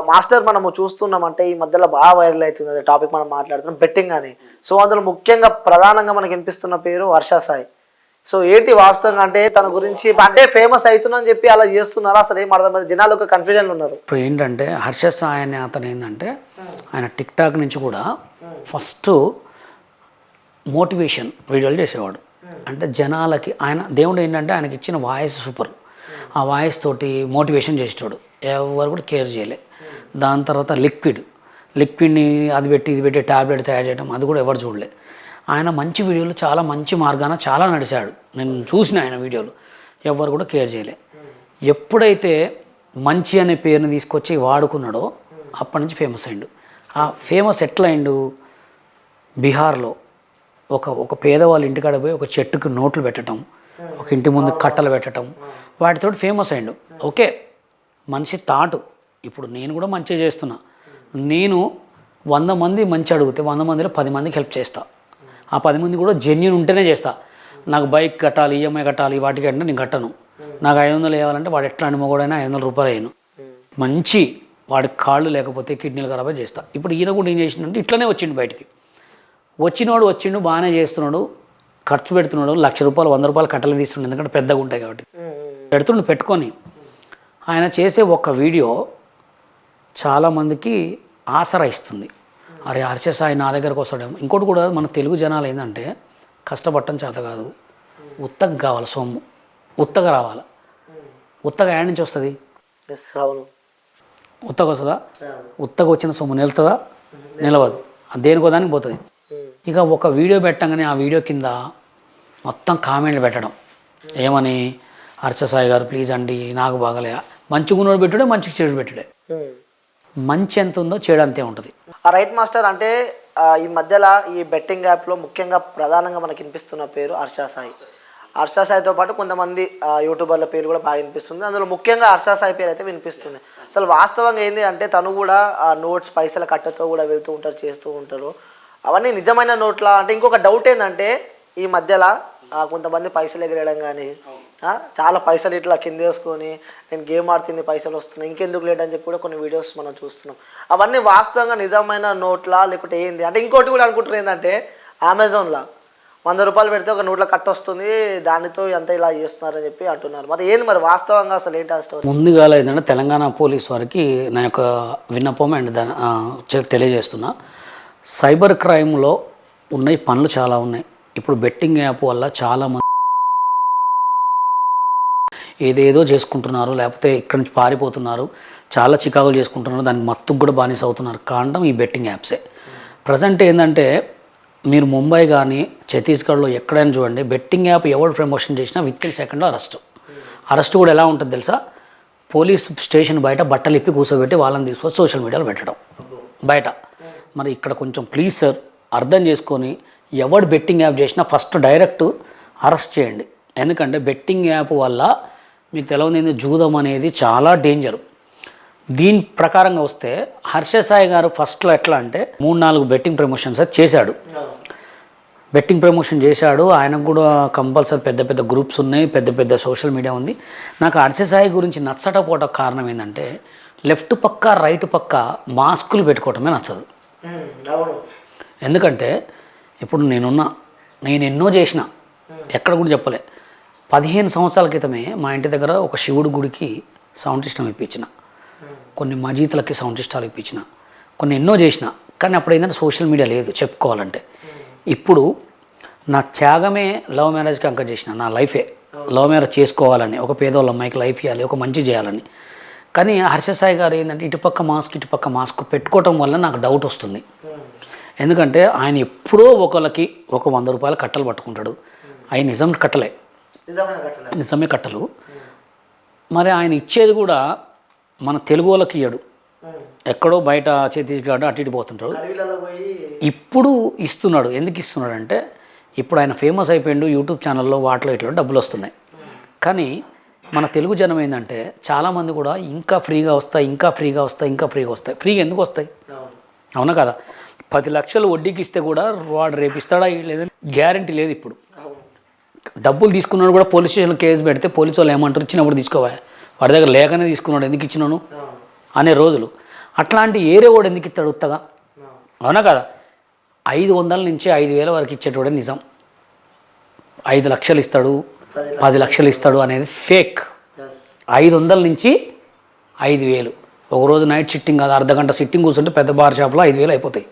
Master మనము చూస్తున్నామంటే ఈ మధ్యలో బాగా వైరల్ అవుతుంది టాపిక్ మనం మాట్లాడుతున్నాం బెట్టింగ్ అని. సో అందులో ముఖ్యంగా ప్రధానంగా మనకి వినిపిస్తున్న పేరు వర్ష సాయి. సో ఏంటి వాస్తవంగా అంటే తన గురించి అంటే ఫేమస్ అవుతున్నా అని చెప్పి అలా చేస్తున్నారా, అసలు ఏం అర్థం జనాలు ఒక కన్ఫ్యూజన్ ఉన్నారు. ఇప్పుడు ఏంటంటే హర్ష సాయి అనే అతను ఏంటంటే ఆయన టిక్ టాక్ నుంచి కూడా ఫస్ట్ మోటివేషన్ వీడియోలు చేసేవాడు. అంటే జనాలకి ఆయన దేవుడు ఏంటంటే ఆయనకి ఇచ్చిన వాయిస్ సూపర్. ఆ వాయిస్ తోటి మోటివేషన్ చేసేవాడు, ఎవరు కూడా కేర్ చేయలే. దాని తర్వాత లిక్విడ్ని అది పెట్టి ఇది పెట్టి ట్యాబ్లెట్ తయారు చేయడం అది కూడా ఎవరు చూడలే. ఆయన మంచి వీడియోలు చాలా మంచి మార్గాన చాలా నడిచాడు. నేను చూసిన ఆయన వీడియోలు ఎవరు కూడా కేర్ చేయలే. ఎప్పుడైతే మంచి అనే పేరుని తీసుకొచ్చి వాడుకున్నాడో అప్పటి నుంచి ఫేమస్ అయిండు. ఆ ఫేమస్ ఎట్లా అయిండు, బీహార్లో ఒక పేదవాళ్ళ ఇంటికాడ పోయి ఒక చెట్టుకు నోట్లు పెట్టడం, ఒక ఇంటి ముందు కట్టలు పెట్టడం, వాటితో ఫేమస్ అయిండు. ఓకే, మనిషి తాటు. ఇప్పుడు నేను కూడా మంచిగా చేస్తున్నా. నేను 100 మంది మంచి అడిగితే 100 మందిలో 10 మందికి హెల్ప్ చేస్తా. ఆ 10 మంది కూడా జెన్యూన్ ఉంటేనే చేస్తా. నాకు బైక్ కట్టాలి, ఈఎంఐ కట్టాలి, వాటికి అంటే నేను కట్టను. నాకు 500 వేయాలంటే వాడు ఎట్లా అనిమోగోడైనా 500 రూపాయలు అయ్యాను. మంచి వాడికి కాళ్ళు లేకపోతే కిడ్నీలు ఖరాబ్ చేస్తా. ఇప్పుడు ఈయన కూడా ఏం చేసిందంటే ఇట్లనే వచ్చిండు బయటికి. వచ్చిండు బాగానే చేస్తున్నాడు, ఖర్చు పెడుతున్నాడు. 1,00,000 రూపాయలు 100 రూపాయలు కట్టలు తీస్తున్నాడు, ఎందుకంటే పెద్దగా ఉంటాయి కాబట్టి పెట్టుకొని. ఆయన చేసే ఒక్క వీడియో చాలామందికి ఆసరా ఇస్తుంది. అరే హర్ష సాయి నా దగ్గరకు వస్తాడేమో. ఇంకోటి కూడా మన తెలుగు జనాలు ఏంటంటే కష్టపడటం చేత కాదు, ఉత్తగా కావాలి సొమ్ము, ఉత్తగా రావాలి. ఉత్తగా యాడ్ నుంచి వస్తుంది, ఉత్తగా వస్తుందా? ఉత్తగా వచ్చిన సొమ్ము నిలుతుందా? నిలవదు, దేనికో దానికి పోతుంది. ఇక ఒక వీడియో పెట్టగానే ఆ వీడియో కింద మొత్తం కామెంట్లు పెట్టడం, ఏమని, హర్ష సాయి గారు ప్లీజ్ అండి నాకు బాగలే. మంచిగా ఉన్నోడు పెట్టుడే, మంచిగా చెడు పెట్టుడే. మంచి ఎంత ఉందో చెడు అంతే ఉంటుంది. Right master. అంటే ఈ మధ్యలో ఈ బెట్టింగ్ యాప్లో ముఖ్యంగా ప్రధానంగా మనకి వినిపిస్తున్న పేరు హర్ష సాయి. హర్ష సాయితో పాటు కొంతమంది యూట్యూబర్ల పేరు కూడా బాగా వినిపిస్తుంది. అందులో ముఖ్యంగా హర్ష సాయి పేరు అయితే వినిపిస్తుంది. అసలు వాస్తవంగా ఏంటి అంటే తను కూడా నోట్స్ పైసల కట్టతో కూడా వెళ్తూ ఉంటారు, చేస్తూ ఉంటారు. అవన్నీ నిజమైన నోట్లా అంటే? ఇంకొక డౌట్ ఏంటంటే ఈ మధ్యలో కొంతమంది పైసలు ఎగరేయడం కానీ, చాలా పైసలు ఇట్లా కింద వేసుకొని నేను గేమ్ ఆడుతుంది పైసలు వస్తున్నాయి ఇంకెందుకు లేట్ అని చెప్పి కూడా కొన్ని వీడియోస్ మనం చూస్తున్నాం. అవన్నీ వాస్తవంగా నిజమైన నోట్లా లేకపోతే ఏంది అంటే? ఇంకోటి కూడా అనుకుంటారు ఏంటంటే అమెజాన్లో 100 రూపాయలు పెడితే ఒక నోట్ల కట్ట వస్తుంది, దానితో ఎంత ఇలా చేస్తున్నారని చెప్పి అంటున్నారు. మరి ఏంది మరి వాస్తవంగా అసలు ఏంటి ఆ స్టోరీ? ముందుగా ఏంటంటే తెలంగాణ పోలీస్ వారికి నా యొక్క విన్నపం అండ్ దాన్ని తెలియజేస్తున్నా. సైబర్ క్రైమ్లో ఉన్నాయి పనులు చాలా ఉన్నాయి. ఇప్పుడు బెట్టింగ్ యాప్ వల్ల చాలామంది ఏదేదో చేసుకుంటున్నారు, లేకపోతే ఇక్కడి నుంచి పారిపోతున్నారు, చాలా చికాకులు చేసుకుంటున్నారు, దానికి మత్తుకు కూడా బానిస అవుతున్నారు. కారణం ఈ బెట్టింగ్ యాప్సే. ప్రజెంట్ ఏంటంటే మీరు ముంబై కానీ ఛత్తీస్గఢ్లో ఎక్కడైనా చూడండి, బెట్టింగ్ యాప్ ఎవరు ప్రమోషన్ చేసినా వితిన్ సెకండ్లో అరెస్ట్ కూడా ఎలా ఉంటుంది తెలుసా? పోలీస్ స్టేషన్ బయట బట్టలు ఇప్పి కూర్చోబెట్టి వాళ్ళని తీసుకొని సోషల్ మీడియాలో పెట్టడం బయట. మరి ఇక్కడ కొంచెం ప్లీజ్ సార్ అర్థం చేసుకొని ఎవడు బెట్టింగ్ యాప్ చేసినా ఫస్ట్ డైరెక్ట్ అరెస్ట్ చేయండి. ఎందుకంటే బెట్టింగ్ యాప్ వల్ల మీకు తెలియదు, జూదం అనేది చాలా డేంజర్. దీని ప్రకారంగా వస్తే హర్ష సాయి గారు ఫస్ట్లో ఎట్లా అంటే 3-4 బెట్టింగ్ ప్రమోషన్స్ చేశాడు. బెట్టింగ్ ప్రమోషన్ చేశాడు. ఆయనకు కూడా కంపల్సరీ పెద్ద పెద్ద గ్రూప్స్ ఉన్నాయి, పెద్ద పెద్ద సోషల్ మీడియా ఉంది. నాకు హర్ష సాయి గురించి నచ్చకపోవడం కారణం ఏంటంటే లెఫ్ట్ పక్క రైట్ పక్క మాస్కులు పెట్టుకోవటమే నచ్చదు. ఎందుకంటే ఇప్పుడు నేను ఎన్నో చేసిన, ఎక్కడ కూడా చెప్పలే. 15 సంవత్సరాల క్రితమే మా ఇంటి దగ్గర ఒక శివుడి గుడికి సౌండ్ సిస్టమ్ ఇప్పించిన, కొన్ని మజీతులకి సౌండ్ సిస్టాలు ఇప్పించిన, కొన్ని ఎన్నో చేసిన. కానీ అప్పుడు ఏంటంటే సోషల్ మీడియా లేదు చెప్పుకోవాలంటే. ఇప్పుడు నా త్యాగమే లవ్ మ్యారేజ్కి అంక చేసిన, నా లైఫే లవ్ మ్యారేజ్ చేసుకోవాలని, ఒక పేదవాళ్ళ అమ్మాయికి లైఫ్ ఇవ్వాలి, ఒక మంచి చేయాలని. కానీ హర్ష సాయి గారు ఏంటంటే ఇటుపక్క మాస్క్ పెట్టుకోవటం వల్ల నాకు డౌట్ వస్తుంది. ఎందుకంటే ఆయన ఎప్పుడో ఒకళ్ళకి ఒక 100 రూపాయల కట్టలు పట్టుకుంటాడు. అవి నిజమే కట్టలు. మరి ఆయన ఇచ్చేది కూడా మన తెలుగు వాళ్ళకి ఇయ్యడు, ఎక్కడో బయట ఛత్తీస్గఢ్ అటు ఇటు పోతుంటాడు. ఇప్పుడు ఇస్తున్నాడు. ఎందుకు ఇస్తున్నాడు అంటే ఇప్పుడు ఆయన ఫేమస్ అయిపోయిండు, యూట్యూబ్ ఛానల్లో వాటిలో ఇట్లా డబ్బులు వస్తున్నాయి. కానీ మన తెలుగు జనం ఏంటంటే చాలామంది కూడా ఇంకా ఫ్రీగా వస్తాయి. ఫ్రీగా ఎందుకు వస్తాయి? అవునా కదా? 10 లక్షలు వడ్డీకి ఇస్తే కూడా వాడు రేపు ఇస్తాడా లేదని గ్యారంటీ లేదు. ఇప్పుడు డబ్బులు తీసుకున్నాడు కూడా పోలీస్ స్టేషన్లో కేసు పెడితే పోలీసు వాళ్ళు ఏమంటారు, ఇచ్చినప్పుడు తీసుకోవా, వాడి దగ్గర లేకనే తీసుకున్నాడు, ఎందుకు ఇచ్చినాను అనే రోజులు. అట్లాంటి ఏరే వాడు ఎందుకు ఇస్తాడు ఉత్తగా? అవునా కదా? 500 నుంచి 5,000 వరకు ఇచ్చేటోడే నిజం. 5 లక్షలు ఇస్తాడు, 10 లక్షలు ఇస్తాడు అనేది ఫేక్. 500 నుంచి 5,000 ఒకరోజు నైట్ సిట్టింగ్ కాదు, అర్ధగంట సిట్టింగ్ కూర్చుంటే పెద్ద బార్ షాప్లో 5,000 అయిపోతాయి.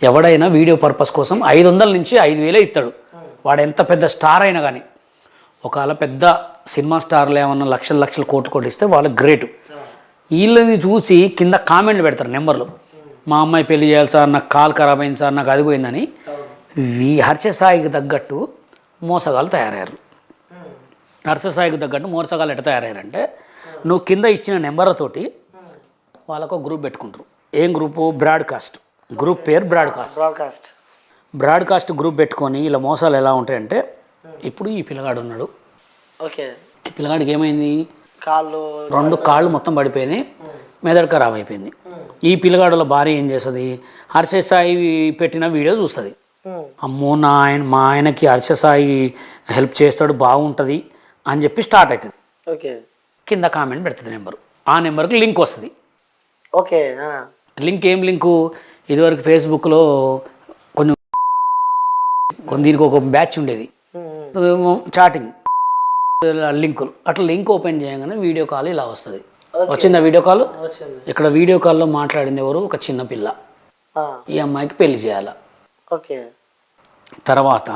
ఎవడైనా వీడియో పర్పస్ కోసం 500 నుంచి 5,000 ఇస్తాడు. వాడు ఎంత పెద్ద స్టార్ అయినా కానీ. ఒకవేళ పెద్ద సినిమా స్టార్లు ఏమన్నా లక్షలు కోట్లు ఇస్తే వాళ్ళు గ్రేట్. వీళ్ళని చూసి కింద కామెంట్లు పెడతారు నెంబర్లు. మా అమ్మాయి పెళ్లి చేయాలి సార్, నాకు కాల్ ఖరాబ్ అయింది సార్, నాకు అది పోయిందని. హర్షసాయికి తగ్గట్టు మోసగాళ్ళు తయారయ్యారు. హర్షసాయికి తగ్గట్టు మోసగాళ్ళు ఎట్లా తయారయ్యారంటే, నువ్వు కింద ఇచ్చిన నెంబర్లతోటి వాళ్ళకు గ్రూప్ పెట్టుకుంటారు. ఏం గ్రూపు? Broadcast group. పేరు బ్రాడ్కాస్ట్ గ్రూప్ పెట్టుకొని ఇలా మోసాలు ఎలా ఉంటాయంటే, ఇప్పుడు ఈ పిల్లగాడు ఉన్నాడు. ఓకే. ఈ పిల్లగాడికి ఏమైంది? కాళ్ళు 2 కాళ్ళు మొత్తం పడిపోయినాయి, మెదడు ఖరాబ్ అయిపోయింది. ఈ పిల్లగాడుల భార్య ఏం చేస్తుంది? హర్షసాయి పెట్టిన వీడియో చూస్తుంది. అమ్మో మా ఆయనకి హర్షసాయి హెల్ప్ చేస్తాడు, బాగుంటుంది అని చెప్పి స్టార్ట్ అవుతుంది. ఓకే. కింద కామెంట్ పెడుతుంది నెంబరు. ఆ నెంబర్కి లింక్ వస్తుంది. ఓకే. లింక్ ఏం లింకు? ఇదివరకు ఫేస్బుక్లో కొన్ని దీనికి ఒక బ్యాచ్ ఉండేది, చాటింగ్ లింకులు. అట్లా లింక్ ఓపెన్ చేయగానే వీడియో కాల్ ఇలా వస్తుంది. వచ్చిందా వీడియో కాల్? ఇక్కడ వీడియో కాల్లో మాట్లాడింది ఎవరు? ఒక చిన్న పిల్ల. ఈ అమ్మాయికి పెళ్లి చేయాల. ఓకే. తర్వాత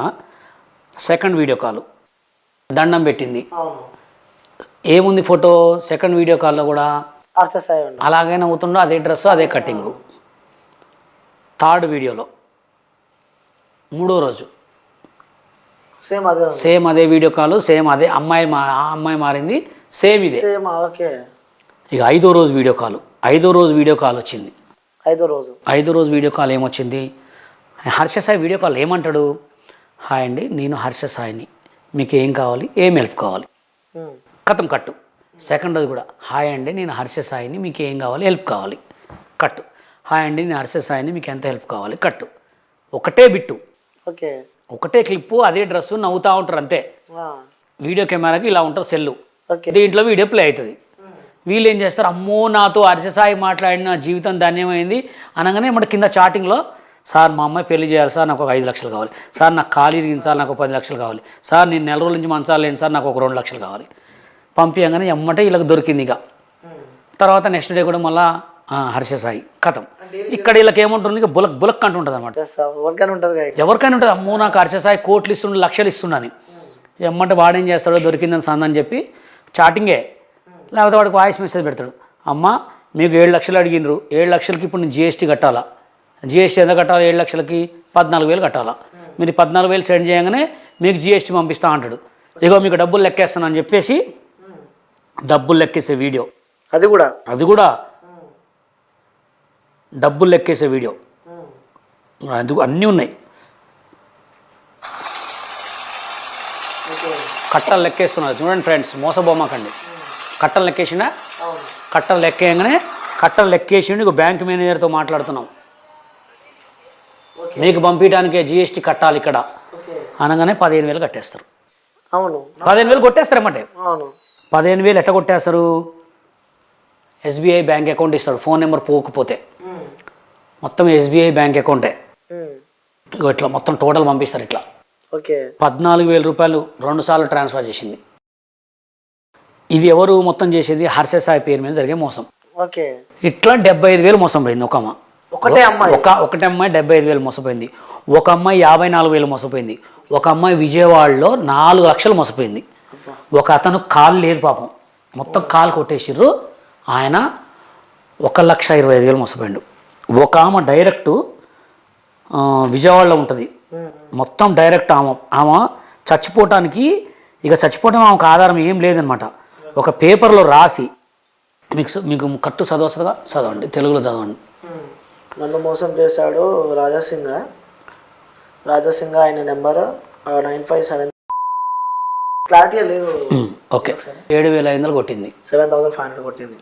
సెకండ్ వీడియో కాల్, దండం పెట్టింది. ఏముంది ఫోటో? సెకండ్ వీడియో కాల్లో కూడా అలాగే నవ్వుతుండో, అదే డ్రెస్, అదే కటింగు. థర్డ్ వీడియోలో 3వ రోజు సేమ్ అదే వీడియో కాల్, సేమ్ అదే అమ్మాయి మారింది, సేమ్ ఇదే. ఇక 5వ రోజు వీడియో కాల్. 5వ రోజు వీడియో కాల్ వచ్చింది. 5వ రోజు వీడియో కాల్ ఏమొచ్చింది? హర్షసాయి వీడియో కాల్ ఏమంటాడు? హాయ్ అండి, నేను హర్షసాయిని, మీకు ఏం కావాలి, ఏం హెల్ప్ కావాలి, కథం కట్టు. సెకండ్ రోజు కూడా హాయ్ అండి, నేను హర్షసాయిని, మీకు ఏం కావాలి, హెల్ప్ కావాలి, కట్టు. హాయ్ అండి, నేను హర్షసాయిని, మీకు ఎంత హెల్ప్ కావాలి, కట్టు. ఒకటే బిట్టు, ఒకటే క్లిప్పు, అదే డ్రెస్సు, నవ్వుతూ ఉంటారు అంతే. వీడియో కెమెరాకి ఇలా ఉంటుంది సెల్లు, దీంట్లో వీడియో ప్లే అవుతుంది. వీళ్ళు ఏం చేస్తారు? అమ్మో నాతో హర్షసాయి మాట్లాడిన జీవితం ధన్యమైంది అనగానే మన కింద చాటింగ్లో, సార్ మా అమ్మాయి పెళ్లి చేయాలి సార్, నాకు ఒక 5 లక్షలు కావాలి సార్, నాకు ఖాళీ ఇరిగింది సార్, నాకు 10 లక్షలు కావాలి సార్, నేను నెల రోజుల నుంచి మంచాలు లేను సార్, నాకు ఒక 2 లక్షలు కావాలి. పంపించగానే ఎమ్మటే వీళ్ళకి దొరికింది. ఇక తర్వాత నెక్స్ట్ డే కూడా మళ్ళీ హర్షసాయి కథం. ఇక్కడ వీళ్ళకి ఏముంటుంది? ఇక బులక్ అంటుంటుంది అనమాట. ఎవరికైనా ఉంటుంది, అమ్మో నాకు హర్షసాయి కోట్లు ఇస్తుండే, లక్షలు ఇస్తుండని. ఎమ్మంటే వాడేం చేస్తాడో, దొరికిందని సందని చెప్పి చాటింగే, లేకపోతే వాడికి వాయిస్ మెసేజ్ పెడతాడు. అమ్మ మీకు 7 లక్షలు అడిగినరు, 7 లక్షలకి ఇప్పుడు నేను GST కట్టాలా, GST ఎంత కట్టాలి? 7 లక్షలకి 14,000 కట్టాలా. మీరు 14,000 సెండ్ చేయగానే మీకు GST పంపిస్తా అంటాడు. ఇగో మీకు డబ్బులు లెక్కేస్తానని చెప్పేసి డబ్బులు లెక్కేసే వీడియో. అది కూడా డబ్బులు లెక్కేసే వీడియో. అది అన్నీ ఉన్నాయి. కట్టలు లెక్కేస్తున్నారు చూడండి ఫ్రెండ్స్, మోసబొమ్మకండి. కట్టలు లెక్కేసిండా? కట్టలు లెక్కేయగానే కట్టలు లెక్కేసిండి. ఇక బ్యాంక్ మేనేజర్తో మాట్లాడుతున్నాం, మీకు పంపించడానికే GST కట్టాలి ఇక్కడ అనగానే 15,000 కట్టేస్తారు. 15,000 కొట్టేస్తారన్నమాట. 15,000 ఎట్లా కొట్టేస్తారు? SBI బ్యాంక్ అకౌంట్ ఇస్తాడు, ఫోన్ నెంబర్ పోకపోతే. మొత్తం SBI బ్యాంక్ అకౌంటే. ఇట్లా మొత్తం టోటల్ పంపిస్తారు. ఇట్లా 14,000 రూపాయలు 2 సార్లు ట్రాన్స్ఫర్ చేసింది. ఇది ఎవరు మొత్తం చేసేది? హర్షసాయి పేరు మీద జరిగే మోసం. ఇట్లా 75,000 మోసం పోయింది. ఒకటే అమ్మాయి 75,000 మోసపోయింది. ఒక అమ్మాయి 54,000 మోసపోయింది. ఒక అమ్మాయి విజయవాడలో 4 లక్షలు మోసపోయింది. ఒక అతను కాలు లేదు పాపం, మొత్తం కాలు కొట్టేసిర్రు, ఆయన 1,25,000 మోసపోయిండు. ఒక ఆమె డైరెక్టు విజయవాడలో ఉంటుంది, మొత్తం డైరెక్ట్ ఆమె చచ్చిపోవటానికి, ఇక చచ్చిపోవటం ఆమెకు ఆధారం ఏం లేదనమాట. ఒక పేపర్లో రాసి మీకు కట్టు చదవస్తుందిగా, చదవండి, తెలుగులో చదవండి. నన్ను మోసం చేశాడు రాజాసింగ్, ఆయన నెంబర్ 957. క్లారిటీ లేదు. ఓకే, 7,500 కొట్టింది, 7,500 కొట్టింది.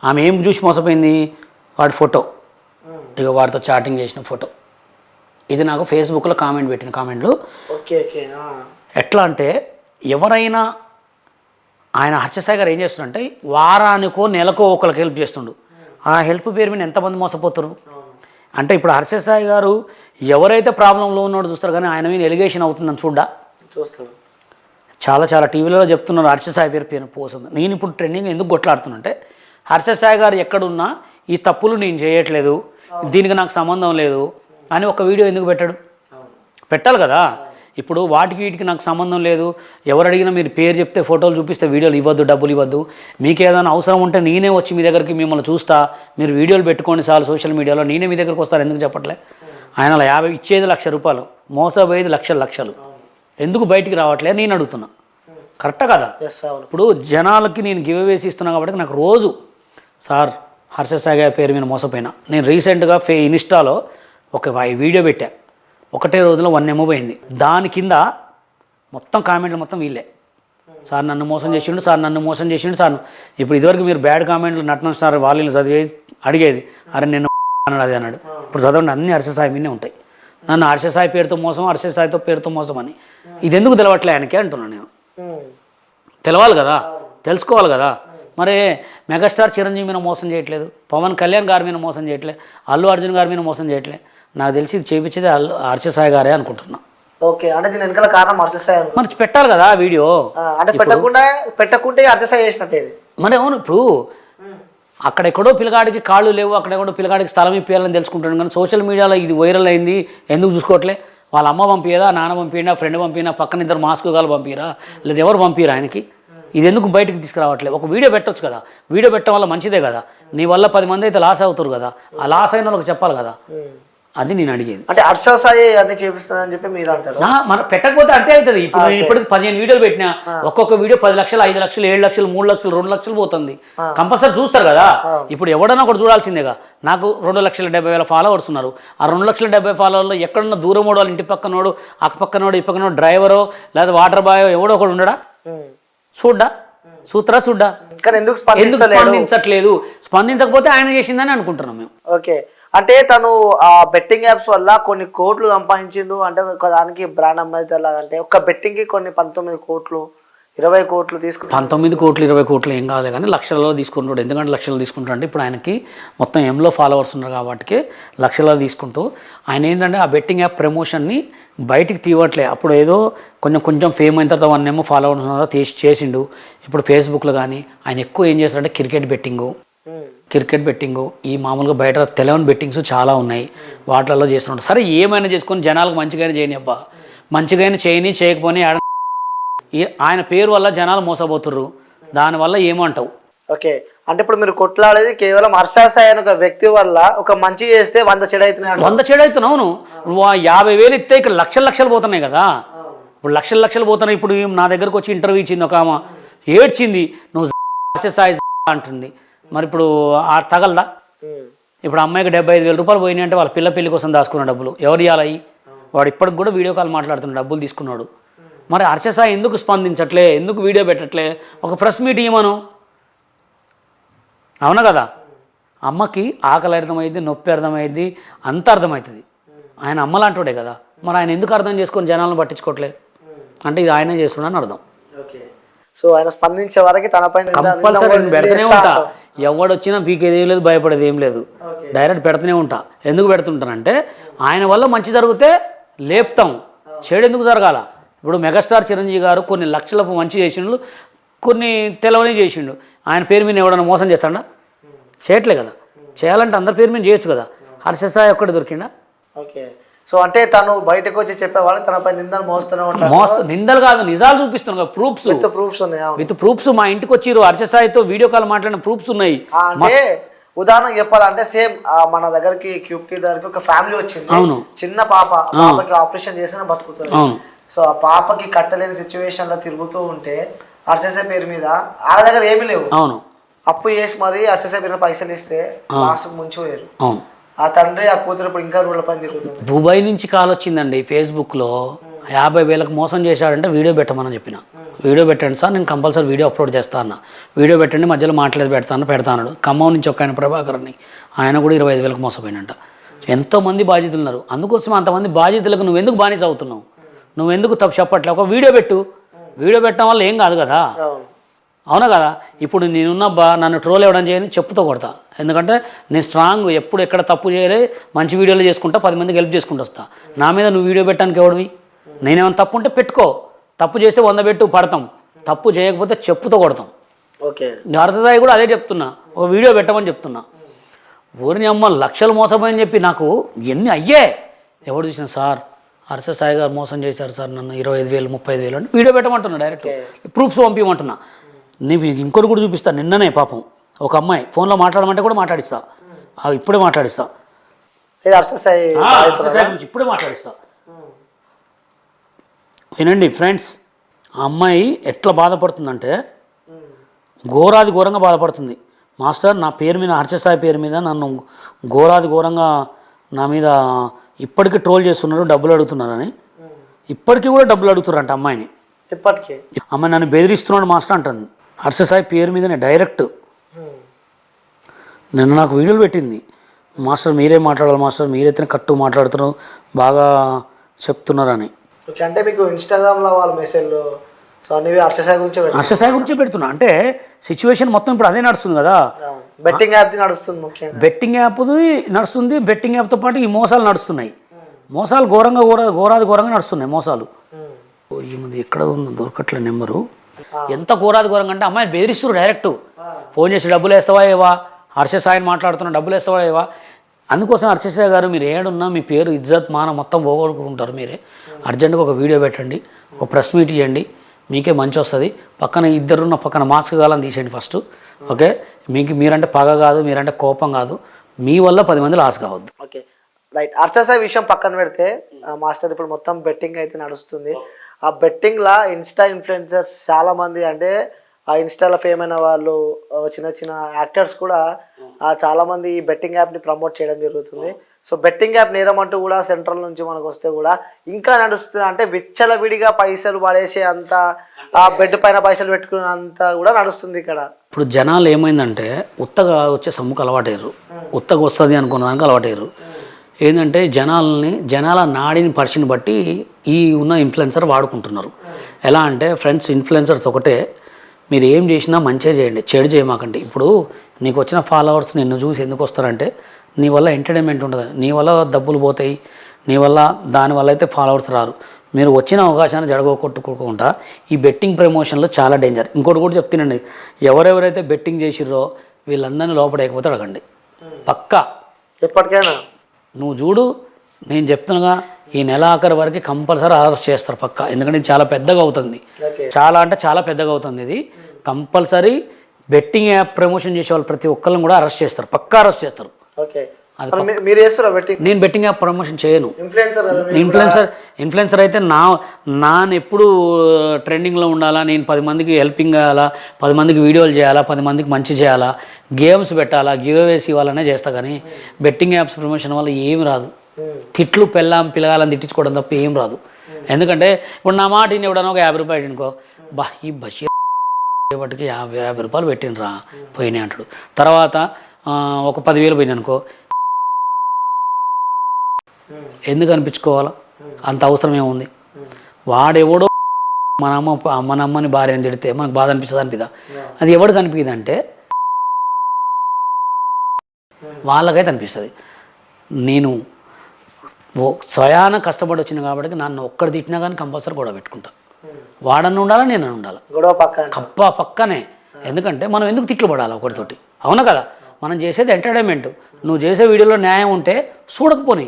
ఆమె ఏం చూసి మోసపోయింది? వాడి ఫోటో, ఇక వాడితో చాటింగ్ చేసిన ఫోటో. ఇది నాకు ఫేస్బుక్లో కామెంట్ పెట్టిన కామెంట్లు. ఎట్లా అంటే, ఎవరైనా ఆయన హర్షసాయి గారు ఏం చేస్తుండే, వారానికో నెలకో ఒకరికి హెల్ప్ చేస్తుండు. ఆ హెల్ప్ పేరు మీద ఎంతమంది మోసపోతారు. అంటే ఇప్పుడు హర్ష సాయి గారు ఎవరైతే ప్రాబ్లంలో ఉన్నాడో చూస్తారు, కానీ ఆయన మీద ఎలిగేషన్ అవుతుందని చూస్తాడు. చాలా చాలా టీవీలలో చెప్తున్నారు హర్ష సాయి పేరు పోతుంది. నేను ఇప్పుడు ట్రెండింగ్ ఎందుకు కొట్లాడుతున్నంటే, హర్ష సాయి గారు ఎక్కడున్నా ఈ తప్పులు నేను చేయట్లేదు, దీనికి నాకు సంబంధం లేదు అని ఒక వీడియో ఎందుకు పెట్టాలి కదా. ఇప్పుడు వాటికి వీటికి నాకు సంబంధం లేదు, ఎవరు అడిగినా మీరు పేరు చెప్తే ఫోటోలు చూపిస్తే వీడియోలు ఇవ్వద్దు, డబ్బులు ఇవ్వద్దు, మీకు ఏదైనా అవసరం ఉంటే నేనే వచ్చి మీ దగ్గరికి మిమ్మల్ని చూస్తా, మీరు వీడియోలు పెట్టుకోండి చాలు సోషల్ మీడియాలో, నేనే మీ దగ్గరికి వస్తాను ఎందుకు చెప్పట్లే. ఆయన 50 ఇచ్చేది ₹1,00,000, మోసపోయేది లక్షలు ఎందుకు బయటికి రావట్లేదు నేను అడుగుతున్నా. కరెక్టా కదా. ఇప్పుడు జనాలకి నేను గివ్ అవేసి ఇస్తున్నా కాబట్టి నాకు రోజు సార్ హర్ష సాయి గారి పేరు మీద మోసపోయినా. నేను రీసెంట్గా ఇన్స్టాలో ఒక వీడియో పెట్టా, ఒకటే రోజులో 1M పోయింది. దాని కింద మొత్తం కామెంట్లు మొత్తం వీళ్ళే, సార్ నన్ను మోసం చేసిండు, సార్ నన్ను మోసం చేసిండు, సార్. ఇప్పుడు ఇదివరకు మీరు బ్యాడ్ కామెంట్లు నటన స్టార్ వాళ్ళు చదివే అడిగేది, అరే నేను అన్నాడు అది అన్నాడు. ఇప్పుడు చదవండి అన్ని హర్ష సాయి మీదే ఉంటాయి. నన్ను హర్ష సాయి పేరుతో మోసం, హర్ష సాయితో పేరుతో మోసం అని ఇది ఎందుకు తెలవట్లే ఆయనకి అంటున్నాను నేను. తెలవాలి కదా, తెలుసుకోవాలి కదా. మరి మెగాస్టార్ చిరంజీవి మీద మోసం చేయట్లేదు, పవన్ కళ్యాణ్ గారి మీద మోసం చేయట్లేదు, అల్లు అర్జున్ గారి మీద మోసం చేయట్లేదు. నాకు తెలిసి ఇది చేయించేది హర్ష సాయి గారే అనుకుంటున్నా. ఓకే, అంటే దీని వెనకాల కారణం హర్ష సాయి మరి పెట్టాలి కదా వీడియో. అంటే పెట్టకుంటే హర్ష సాయి చేసినట్టే. మరి అవును, ఇప్పుడు అక్కడెక్కడో పిల్లగాడికి కాళ్ళు లేవు, అక్కడెక్కడో పిల్లగాడికి స్థలం ఇప్పించాలని తెలుసుకుంటాను, కానీ సోషల్ మీడియాలో ఇది వైరల్ అయింది ఎందుకు చూసుకోవట్లే. వాళ్ళ అమ్మ పంపియదా, నాన్న పంపినా, ఫ్రెండ్ పంపినా, పక్కన ఇద్దరు మాస్క్ గాలు పంపిరా, లేదా ఎవరు పంపిరా ఆయనకి. ఇది ఎందుకు బయటకు తీసుకురావట్లేదు. ఒక వీడియో పెట్టొచ్చు కదా, వీడియో పెట్టడం వల్ల మంచిదే కదా, నీ వల్ల 10 మంది అయితే లాస్ అవుతారు కదా, ఆ లాస్ అయిన వాళ్ళకి చెప్పాలి కదా. అది నేను అడిగేది. అంటే హర్ష సాయి అన్ని చేపిస్తానని చెప్పి మీరు అంటారు. మనం పెట్టకపోతే అంతే అవుతుంది. ఇప్పుడు నేను ఇప్పటికి 15 వీడియోలు పెట్టినా, ఒక్కొక్క వీడియో 10 లక్షలు, 5 లక్షలు, 7 లక్షలు, 3 లక్షలు, 2 లక్షలు పోతుంది. కంపల్సరీ చూస్తారు కదా. ఇప్పుడు ఎవడన్నా ఒకటి చూడాల్సిందేగా. నాకు 2,70,000 ఫాలోవర్స్ ఉన్నారు. ఆ 2,70,000 ఫాలోవర్లో ఎక్కడున్న దూరం వాళ్ళ ఇంటి పక్కనోడు, అక్కపక్కనోడు, ఈ పక్కనోడు, డ్రైవరో లేదా వాటర్ బాయో ఎవడో ఒకడు ఉండడా, చూడ్డా. కానీ ఎందుకు స్పందించట్లేదు. స్పందించకపోతే ఆయన చేసిందని అనుకుంటున్నాం మేము. ఓకే, అంటే తను ఆ బెట్టింగ్ యాప్స్ వల్ల కొన్ని కోట్లు సంపాదించిండు. అంటే దానికి బ్రాండ్ అంబాసిడర్ లాగా, అంటే ఒక బెట్టింగ్ కి కొన్ని 19 కోట్లు 20 కోట్లు తీసుకుంటాడు. 19 కోట్లు 20 కోట్లు ఏం కాదు, కానీ లక్షలలో తీసుకుంటాడు. ఎందుకంటే లక్షలు తీసుకుంటాడు అంటే ఇప్పుడు ఆయనకి మొత్తం ఎంలో ఫాలోవర్స్ ఉన్నారు కాబట్టి లక్షలలో తీసుకుంటూ ఆయన ఏంటంటే ఆ బెట్టింగ్ యాప్ ప్రమోషన్ని బయటికి తీయట్లే. అప్పుడు ఏదో కొంచెం ఫేమ్ అయిన తర్వాత 1M ఫాలోవర్స్ ఉన్నారో చేసిండు. ఇప్పుడు ఫేస్బుక్లో కానీ ఆయన ఎక్కువ ఏం చేస్తాడంటే క్రికెట్ బెట్టింగు, ఈ మామూలుగా బయట తెలియని బెట్టింగ్స్ చాలా ఉన్నాయి, వాటిలలో చేస్తున్నాడు. సరే ఏమైనా చేసుకొని జనాలకు మంచిగానే చేయని అబ్బా, మంచిగానే చేయకపోని ఆయన పేరు వల్ల జనాలు మోసపోతుర్రు, దానివల్ల ఏమంటావు. ఓకే, అంటే ఇప్పుడు మీరు కొట్లాడేది కేవలం హర్ష సాయి అనే ఒక వ్యక్తి వల్ల ఒక మంచి చేస్తే 100 చెడు అవుతున్నాయి. 100 చెడు అవుతున్నావు. నువ్వు 50,000 ఇస్తే ఇక్కడ లక్షలు పోతున్నాయి కదా. ఇప్పుడు లక్షలు పోతున్నాయి. ఇప్పుడు నా దగ్గరకు వచ్చి ఇంటర్వ్యూ ఇచ్చింది ఒక ఆమె, ఏడ్చింది, నువ్వు హర్ష సాయి అంటుంది. మరి ఇప్పుడు తగలదా. ఇప్పుడు అమ్మాయికి 75,000 రూపాయలు పోయినాయి అంటే వాళ్ళ పెళ్లి కోసం దాచుకున్న డబ్బులు ఎవరు ఇవ్వాలి. వాడు ఇప్పటికి కూడా వీడియో కాల్ మాట్లాడుతున్న డబ్బులు తీసుకున్నాడు. మరి హర్ష సాయి ఎందుకు స్పందించట్లే, ఎందుకు వీడియో పెట్టట్లే, ఒక ప్రెస్ మీట్ ఇవ్వమను. అవునా కదా. అమ్మకి ఆకలి అర్థమైంది, నొప్పి అర్థమైంది, అంత అర్థమవుతుంది. ఆయన అమ్మలాంటోడే కదా. మరి ఆయన ఎందుకు అర్థం చేసుకొని జనాలను పట్టించుకోవట్లే అంటే ఇది ఆయనే చేస్తున్నాడని అర్థం. సో ఆయన స్పందించే వరకు తనపైన కంపల్సరీ పెడుతూనే ఉంటా. ఎవడొచ్చినా పీకేది ఏం లేదు, భయపడేది ఏం లేదు, డైరెక్ట్ పెడుతూనే ఉంటా. ఎందుకు పెడుతుంటానంటే ఆయన వల్ల మంచి జరిగితే లేపుతాం, చెడు ఎందుకు జరగాల. ఇప్పుడు మెగాస్టార్ చిరంజీవి గారు కొన్ని లక్షలకు మంచి చేసిండు, కొన్ని తెలవని చేసిండు. ఆయన పేరు మీద ఎవడన్నా మోసం చేస్తాడా? చేయట్లే కదా. చేయాలంటే అందరి పేరు మీద చేయొచ్చు కదా. హర్ష సాయి ఒక్కటి దొరికిందా? ఓకే, సో అంటే తను బయటకు వచ్చి చెప్పేవాళ్ళు తనపై నిందలు మోస్తూనే ఉంటారు. నిందలు కాదు, నిజాలు చూపిస్తున్నాను. ప్రూఫ్స్ విత్ ప్రూఫ్స్ మా ఇంటికి వచ్చిర్రు. హర్ష సాయితో వీడియో కాల్ మాట్లాడిన ప్రూఫ్స్ ఉన్నాయి. అంటే ఉదాహరణకు చెప్పాలంటే సేమ్ మన దగ్గరికి క్యూప్టీ దగ్గరికి ఒక ఫ్యామిలీ వచ్చింది. అవును, చిన్న పాపకి ఆపరేషన్ చేసిన బతుకుతుంది. అవును. సో ఆ పాపకి కట్టలేని సిచ్యువేషన్ లో తిరుగుతూ ఉంటే హర్ష సాయి పేరు మీద వాళ్ళ దగ్గర ఏమీ లేవు. అవును, అప్పు చేసి మరి హర్ష సాయి పేరు పైసలు ఇస్తే లాస్ట్ ముంచిపోయారు. అవును. ఆ తండ్రి ఆ కూతురు ఇప్పుడు ఇంకా రూళ్ళ పని తిరుగుతుంది. దుబాయ్ నుంచి కాల్ వచ్చిందండి ఫేస్బుక్లో, 50,000కు మోసం చేశాడంటే వీడియో పెట్టమని చెప్పిన. వీడియో పెట్టండి సార్, నేను కంపల్సరీ వీడియో అప్లోడ్ చేస్తాను అన్న. వీడియో పెట్టండి, మధ్యలో మాట్లాడి పెడతాను. ఖమ్మం నుంచి ఒక ఆయన ప్రభాకర్ని, ఆయన కూడా 25,000కు మోసపోయినంట. ఎంతోమంది బాధితులు ఉన్నారు. అందుకోసం అంతమంది బాధితులకు నువ్వెందుకు బానిస అవుతున్నావు, నువ్వెందుకు తప్పు చెప్పట్లే. ఒక వీడియో పెట్టడం వల్ల ఏం కాదు కదా. అవునా కదా. ఇప్పుడు నేనున్నబ్బా నన్ను ట్రోల్ ఇవ్వడం చేయని చెప్పుతో కొడతా, ఎందుకంటే నేను స్ట్రాంగ్, ఎప్పుడు ఎక్కడ తప్పు చేయలే, మంచి వీడియోలు చేసుకుంటా, 10 మందికి హెల్ప్ చేసుకుంటూ వస్తా. నా మీద నువ్వు వీడియో పెట్టడానికి ఎవడివి? నేనేమైనా తప్పు ఉంటే పెట్టుకో, తప్పు చేస్తే 100 పెట్టు పడతాం, తప్పు చేయకపోతే చెప్పుతో కొడతాం. ఓకే, అర్థసాయి కూడా అదే చెప్తున్నా, ఒక వీడియో పెట్టమని చెప్తున్నా. ఊరిని అమ్మ లక్షలు మోసపోయని చెప్పి నాకు ఎన్ని అయ్యే, ఎవడు చూసిన సార్ అర్థసాయి గారు మోసం చేశారు సార్ నన్ను 25,000 35,000 అంటే వీడియో పెట్టమంటున్నా, డైరెక్ట్ ప్రూఫ్స్ పంపించమంటున్నా. నీకు ఇంకోటి కూడా చూపిస్తా. నిన్ననే పాపం ఒక అమ్మాయి ఫోన్లో మాట్లాడమంటే కూడా మాట్లాడిస్తా, ఇప్పుడే మాట్లాడిస్తా, అర్షసాయి గురించి ఇప్పుడే మాట్లాడిస్తా. వినండి ఫ్రెండ్స్, ఆ అమ్మాయి ఎట్లా బాధపడుతుందంటే ఘోరంగా బాధపడుతుంది. మాస్టర్ నా పేరు మీద, హర్షసాయి పేరు మీద నన్ను ఘోరంగా నా మీద ఇప్పటికీ ట్రోల్ చేస్తున్నారు, డబ్బులు అడుగుతున్నారని. ఇప్పటికీ కూడా డబ్బులు అడుగుతున్నారంట అమ్మాయిని. ఇప్పటికీ అమ్మాయి నన్ను బెదిరిస్తున్నాడు మాస్టర్ అంటుంది. హర్షసాయి పేరు మీదనే డైరెక్ట్. నిన్న నాకు వీడియోలు పెట్టింది, మాస్టర్ మీరే మాట్లాడాలి మాస్టర్, మీరైతే కట్టు మాట్లాడుతున్నారు, బాగా చెప్తున్నారని. అంటే మీకు ఇన్స్టాగ్రామ్లో వాళ్ళ మెసేజ్లు సో అన్ని హర్షసాయి గురించే పెడుతున్నా. అంటే సిచ్యువేషన్ మొత్తం ఇప్పుడు అదే నడుస్తుంది కదా, బెట్టింగ్ యాప్ నడుస్తుంది, ముఖ్యంగా బెట్టింగ్ యాప్ది నడుస్తుంది. బెట్టింగ్ యాప్తో పాటు ఈ మోసాలు నడుస్తున్నాయి. మోసాలు ఘోరంగా నడుస్తున్నాయి మోసాలు. ఈ ముందు ఎక్కడ ఉందో దొరకట్లే నెంబరు. ఎంత ఘోరంగా అంటే అమ్మాయిని బెదిరిస్తారు డైరెక్ట్. ఫోన్ చేసి డబ్బులు వేస్తావా ఏవా, హర్షసాయిని మాట్లాడుతున్నా, డబ్బులు వేస్తావా ఏవా. అందుకోసం హర్షసాయి గారు మీరు ఏడున్నా మీ పేరు ఇజ్జత్ మాన మొత్తం పోగొట్టుకుంటారు. మీరే అర్జెంటుగా ఒక వీడియో పెట్టండి, ఒక ప్రెస్ మీట్ ఇవ్వండి, మీకే మంచి వస్తుంది. పక్కన ఇద్దరున్న పక్కన మాస్క్ గాలని తీసేయండి ఫస్ట్. ఓకే, మీరంటే పగ కాదు, మీరంటే కోపం కాదు, మీ వల్ల 10 మంది లాస్ కావద్దు. Okay right. హర్షసాయి విషయం పక్కన పెడితే మాస్టర్ ఇప్పుడు మొత్తం బెట్టింగ్ అయితే నడుస్తుంది. ఆ బెట్టింగ్లా ఇన్స్టా ఇన్ఫ్లుయెన్సర్స్ చాలా మంది, అంటే ఆ ఇన్స్టాలో ఫేమ్ అయిన వాళ్ళు, చిన్న యాక్టర్స్ కూడా చాలా మంది ఈ బెట్టింగ్ యాప్ని ప్రమోట్ చేయడం జరుగుతుంది. సో బెట్టింగ్ యాప్ నేరమంటూ కూడా సెంట్రల్ నుంచి మనకు వస్తే కూడా ఇంకా నడుస్తుంది. అంటే విచ్చలవిడిగా పైసలు పడేసే అంత, ఆ బెడ్ పైన పైసలు పెట్టుకున్నంత కూడా నడుస్తుంది ఇక్కడ. ఇప్పుడు జనాలు ఏమైందంటే ఉత్తగా వచ్చే సమ్ముకు అలవాటయ్యారు, ఉత్తగా వస్తుంది అనుకున్న దానికి అలవాటయ్యారు. ఏంటంటే జనాల నాడిని పరిచిని బట్టి ఈ ఉన్న ఇన్ఫ్లుయెన్సర్ వాడుకుంటున్నారు. ఎలా అంటే ఫ్రెండ్స్, ఇన్ఫ్లుయెన్సర్స్ ఒకటే, మీరు ఏం చేసినా మంచిగా చేయండి, చెడు చేయమాకండి. ఇప్పుడు నీకు వచ్చిన ఫాలోవర్స్ నిన్ను చూసి ఎందుకు వస్తారంటే నీ వల్ల ఎంటర్టైన్మెంట్ ఉంటుంది, నీ వల్ల డబ్బులు పోతాయి, నీ వల్ల దానివల్ల అయితే ఫాలోవర్స్ రారు. మీరు వచ్చిన అవకాశాన్ని జరగొట్టుకోకుండా ఈ బెట్టింగ్ ప్రమోషన్లో చాలా డేంజర్. ఇంకోటి కూడా చెప్తానండి, ఎవరెవరైతే బెట్టింగ్ చేసిర్రో వీళ్ళందరినీ లోపడేయకపోతే అడగండి, పక్కా ఎప్పటికైనా. నువ్వు చూడు, నేను చెప్తున్నాగా, ఈ నెల ఆఖరి వరకు కంపల్సరీ అరెస్ట్ చేస్తారు పక్కా. ఎందుకంటే ఇది చాలా పెద్దగా అవుతుంది, చాలా పెద్దగా అవుతుంది. ఇది కంపల్సరీ బెట్టింగ్ యాప్ ప్రమోషన్ చేసే వాళ్ళు ప్రతి ఒక్కరిని కూడా అరెస్ట్ చేస్తారు, పక్కా అరెస్ట్ చేస్తారు. నేను బెట్టింగ్ యాప్ ప్రమోషన్ చేయను. ఇన్ఫ్లుయెన్సర్ అయితే నాన్న ఎప్పుడు ట్రెండింగ్లో ఉండాలా, నేను 10 మందికి హెల్పింగ్ చేయాలా, 10 మందికి వీడియోలు చేయాలా, 10 మందికి మంచి చేయాలా, గేమ్స్ పెట్టాలా, గివ్ అవేస్ ఇవ్వాలనే చేస్తా. కానీ బెట్టింగ్ యాప్స్ ప్రమోషన్ వల్ల ఏమి రాదు. తిట్లు పిల్లగాలని తిట్టించుకోవడం తప్ప ఏం రాదు. ఎందుకంటే ఇప్పుడు నా మాట ఇవ్వడానికి ఒక 50 రూపాయలు అనుకో, ఈ బస్ బట్టికి 50 రూపాయలు పెట్టినరా పోయినాయి అంటాడు. తర్వాత ఒక 10,000 పోయినాయి అనుకో, ఎందుకు అనిపించుకోవాలా? అంత అవసరం ఏముంది? వాడెవడో మన అమ్మని భార్యని తిడితే మనకు బాధ అనిపిస్తుంది అనిపిదా? అది ఎవడికి అనిపిస్తుంది అంటే వాళ్ళకైతే అనిపిస్తుంది. నేను స్వయాన కష్టపడి వచ్చిన కాబట్టి నన్ను ఒక్కడు తిట్టినా కానీ కంపల్సరీ గొడవ పెట్టుకుంటా. వాడన్నా ఉండాలా, నేను ఉండాలి, గొడవ పక్కనే. ఎందుకంటే మనం ఎందుకు తిట్లు పడాలి ఒకరితోటి? అవునా కదా? మనం చేసేది ఎంటర్టైన్మెంట్. నువ్వు చేసే వీడియోలో న్యాయం ఉంటే చూడకపోని,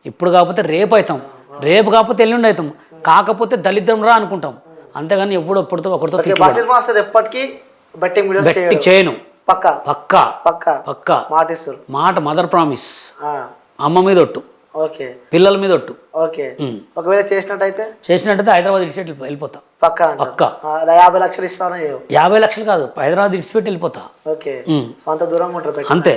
ఇప్పుడు కాకపోతే రేపు అవుతాం, రేపు కాకపోతే ఎల్లుండి అవుతాం, కాకపోతే దళిద్రం రా అనుకుంటాం. అంతేగాని ఎప్పుడో ఒకరితో బెట్టింగ్ చేయను. పక్కా మాట, మదర్ ప్రామిస్. అమ్మ మీద ఒట్టు, పిల్లల మీద ఒట్టు. ఒకవేళ చేసినట్టయితే హైదరాబాద్ ఇడిచిపెట్టి వెళ్ళిపోతా. పక్కా 50 లక్షలు ఇస్తాను. 50 లక్షలు కాదు, హైదరాబాద్ ఇడిచిపెట్టి వెళ్ళిపోతా. అంత దూరంగా ఉంటారు అంతే.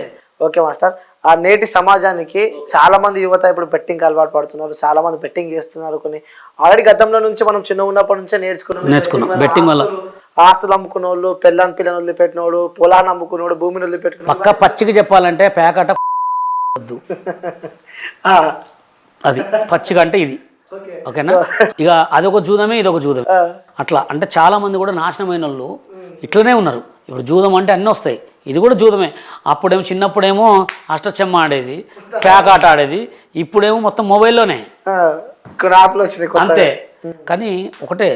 ఓకే మాస్టర్, ఆ నేటి సమాజానికి చాలా మంది యువత ఇప్పుడు బెట్టింగ్ అలవాటు పడుతున్నారు, చాలా మంది బెట్టింగ్ చేస్తున్నారు. కొన్ని ఆల్రెడీ గతంలో నుంచి మనం చిన్న ఉన్నప్పటి నుంచే నేర్చుకున్నాం. బెట్టింగ్ వల్ల ఆస్తులు అమ్ముకున్న వాళ్ళు, పిల్లని వదిలిపెట్టినోడు, పొలాన్ని అమ్ముకున్నాడు, భూమిని వదిలిపెట్టిన పక్క పచ్చికి చెప్పాలంటే పేకట అది పచ్చిగా అంటే ఇది. ఓకేనా? ఇక అదొక జూదమే, ఇదొక జూదమే. అట్లా అంటే చాలా మంది కూడా నాశనమైన వాళ్ళు ఇట్లనే ఉన్నారు. ఇప్పుడు జూదం అంటే అన్నీ వస్తాయి, ఇది కూడా జూదమే. అప్పుడేమో చిన్నప్పుడేమో అష్టచెమ్మ ఆడేది, ప్యాకాట ఆడేది, ఇప్పుడేమో మొత్తం మొబైల్లోనే యాప్లు వచ్చినాయి కొత్తగా. అంతే. కానీ ఒకటే,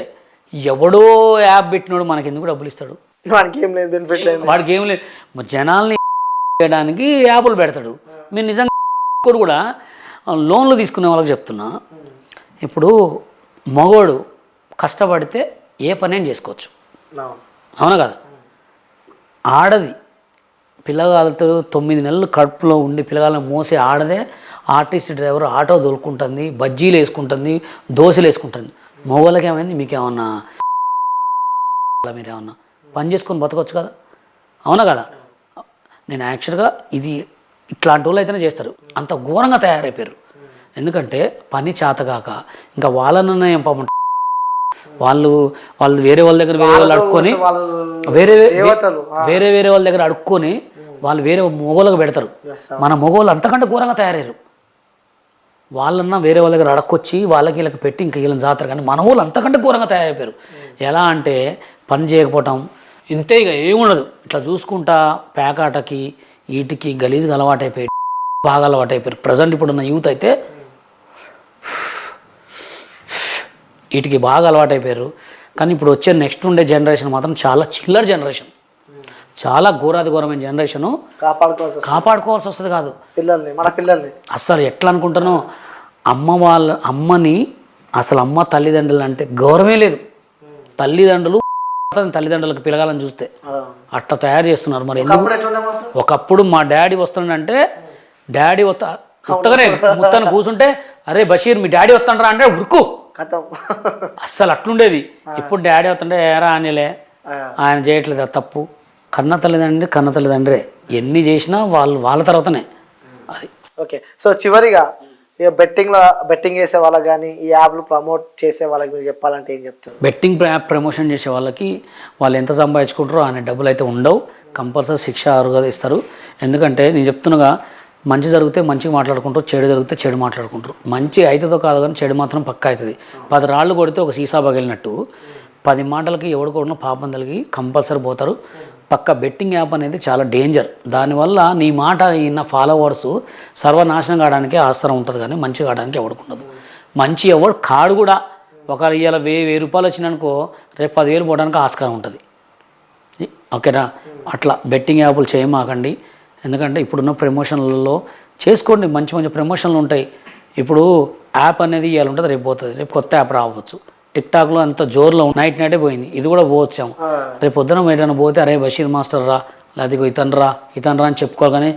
ఎవడో యాప్ పెట్టినోడు మనకి ఎందుకు డబ్బులు ఇస్తాడు? వానికి ఏం లేదు, బెనిఫిట్ లేదు. వాడికి ఏం లేదు, జనాల్ని చేయడానికి యాప్లు పెడతాడు. మీరు నిజంగా కూడా లోన్లు తీసుకునే వాళ్ళకి చెప్తున్నా, ఇప్పుడు మగోడు కష్టపడితే ఏ పనైనా చేసుకోవచ్చు, అవునా కదా? ఆడది పిల్లగాళ్ళతో 9 నెలలు కడుపులో ఉండి పిల్లగాళ్ళని మోసే ఆడదే ఆర్టీసీ డ్రైవర్, ఆటో దొరుకుంటుంది, బజ్జీలు వేసుకుంటుంది, దోశలు వేసుకుంటుంది. మగవాళ్ళకి ఏమైంది? మీకేమన్నా మీరేమన్నా పని చేసుకొని బతకొచ్చు కదా, అవునా కదా? నేను యాక్చువల్గా ఇది ఇట్లాంటి వాళ్ళు అయితేనే చేస్తారు. అంత ఘోరంగా తయారైపోయారు. ఎందుకంటే పని చేతగాక ఇంకా వాళ్ళనన్నా ఏం పాపం వాళ్ళు వేరే వాళ్ళ దగ్గర వేరే వాళ్ళు అడుక్కొని వేరే వేరే వాళ్ళ దగ్గర అడుక్కొని వాళ్ళు వేరే మొగోళ్ళకి పెడతారు. మన మొగోళ్ళు అంతకంటే ఘోరంగా తయారయ్యారు. వాళ్ళన్నా వేరే వాళ్ళ దగ్గర అడక్కొచ్చి వాళ్ళకి వీళ్ళకి పెట్టి ఇంకా వీళ్ళని జాతర. కానీ మన వాళ్ళు అంతకంటే ఘోరంగా తయారైపోయారు. ఎలా అంటే పని చేయకపోవటం ఇంతే, ఇక ఏముండదు. ఇట్లా చూసుకుంటా పేకాటకి వీటికి గలీజ్గా అలవాటైపోయి బాగా అలవాటైపోయారు. ప్రజెంట్ ఇప్పుడున్న యూత్ అయితే వీటికి బాగా అలవాటైపోయారు. కానీ ఇప్పుడు వచ్చే నెక్స్ట్ ఉండే జనరేషన్ మాత్రం చాలా చిల్లర్ జనరేషన్, చాలా ఘోరమైన జనరేషను. కాపాడుకోవాల్సి వస్తుంది కాదు పిల్లల్ని, మన పిల్లల్ని. అసలు ఎట్లా అనుకుంటానో, అమ్మని అసలు అమ్మ తల్లిదండ్రులు అంటే గౌరవమే లేదు. తల్లిదండ్రులకు పిలగాలని చూస్తే అట్లా తయారు చేస్తున్నారు. మరి ఎందుకు? ఒకప్పుడు మా డాడీ వస్తున్నాడంటే డాడీ ఉత్తగానే ముత్తాను కూర్చుంటే, అరే బషీర్ మీ డాడీ వస్తాడరా అంటే ఉరుకు, అస్సలు అట్లుండేది. ఇప్పుడు డాడీ వస్తుంటే ఏరా అనేలే, ఆయన చేయట్లేదు తప్పు. కన్న తల్లిదండ్రే ఎన్ని చేసినా వాళ్ళ తర్వాతనే అది. ఓకే, సో చివరిగా ఇక బెట్టింగ్ చేసే వాళ్ళకి కానీ ఈ యాప్లు ప్రమోట్ చేసే వాళ్ళకి మీరు చెప్పాలంటే ఏం చెప్తారు? బెట్టింగ్ యాప్ ప్రమోషన్ చేసే వాళ్ళకి వాళ్ళు ఎంత సంపాదించుకుంటారో అనే డబ్బులు అయితే ఉండవు. కంపల్సరీ శిక్ష అర్హత ఇస్తారు. ఎందుకంటే నేను చెప్తున్నాగా, మంచి జరిగితే మంచిగా మాట్లాడుకుంటారు, చెడు జరిగితే చెడు మాట్లాడుకుంటారు. మంచి అవుతుందో కాదు కానీ చెడు మాత్రం పక్కా అవుతుంది. 10 రాళ్ళు కొడితే ఒక సీసా పగిలినట్టు 10 మాటలకి ఎవడు కూడా పాపం తలిగి కంపల్సరీ పోతారు. పక్క బెట్టింగ్ యాప్ అనేది చాలా డేంజర్. దానివల్ల నీ మాట నా ఫాలోవర్స్ సర్వనాశనం కావడానికి ఆస్కారం ఉంటుంది, కానీ మంచి కావడానికి ఎవడుకుండదు. మంచి ఎవడు కాడు కూడా. ఒకవేళ ఇవాళ 1000 రూపాయలు వచ్చినానుకో, రేపు 10,000 పోవడానికి ఆస్కారం ఉంటుంది. ఓకేనా? అట్లా బెట్టింగ్ యాప్లు చేయమాకండి. ఎందుకంటే ఇప్పుడున్న ప్రమోషన్లలో చేసుకోండి, మంచి ప్రమోషన్లు ఉంటాయి. ఇప్పుడు యాప్ అనేది ఇవాళ ఉంటుంది, రేపు పోతుంది, రేపు కొత్త యాప్ రావచ్చు. టిక్టాక్లో అంత జోరులో నైటే పోయింది, ఇది కూడా పోవచ్చాము. రేపు పొద్దున ఏదైనా పోతే అరే బషీర్ మాస్టర్ రా, లేకపోతే ఇతను రా అని చెప్పుకోవాలి. కానీ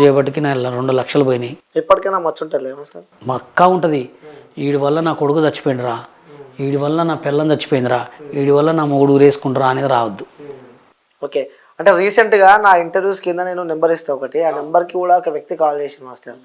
చేయబట్టికి నా 2 లక్షలు పోయినాయి. ఎప్పటికైనా మచ్చుంటుంది మక్కా ఉంటుంది. వీడి వల్ల నా కొడుకు చచ్చిపోయిందిరా, వీడి వల్ల నా పిల్లని చచ్చిపోయిందిరా, వీడి వల్ల నా మొగుడు ఊరేసుకుంటారా అనేది రావద్దు. ఓకే, అంటే రీసెంట్గా నా ఇంటర్వ్యూస్ కింద నేను నెంబర్ ఇస్తే ఒకటి, ఆ నెంబర్కి కూడా ఒక వ్యక్తి కాల్ చేసిన మాస్టర్.